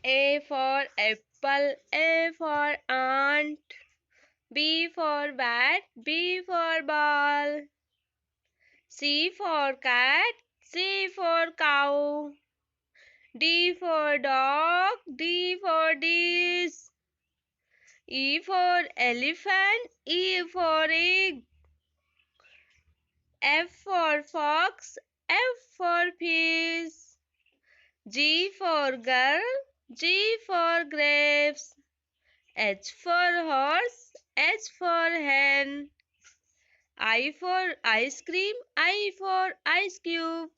A for apple, A for ant. B for bat, B for ball. C for cat, C for cow. D for dog, D for dish. E for elephant, E for egg. F for fox, F for fish. G for girl, G for grapes. H for horse, H for hen. I for ice cream, I for ice cube.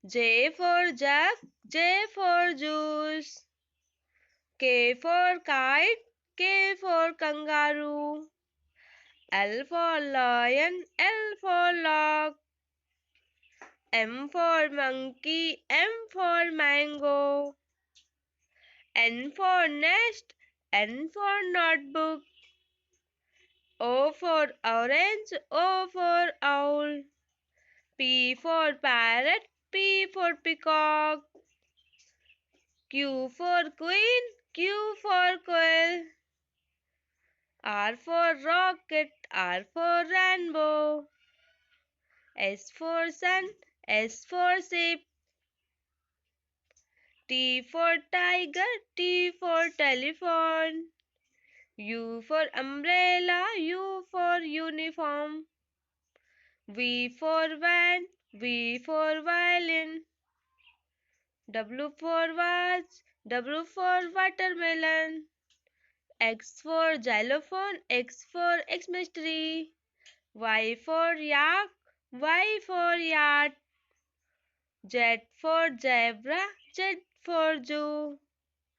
J for jug, J for juice. K for kite, K for kangaroo. L for lion, L for log. M for monkey, M for mango. N for nest, N for notebook. O for orange, O for owl. P for parrot, P for peacock. Q for queen, Q for quail. R for rocket, R for rainbow. S for sun, S for sheep. T for tiger, T for telephone. U for umbrella, U for uniform. V for van, V for violin. W for vase, W for watermelon. X for xylophone, X for Xmas tree. Y for yak, Y for yacht. Z for zebra, Z for zoo.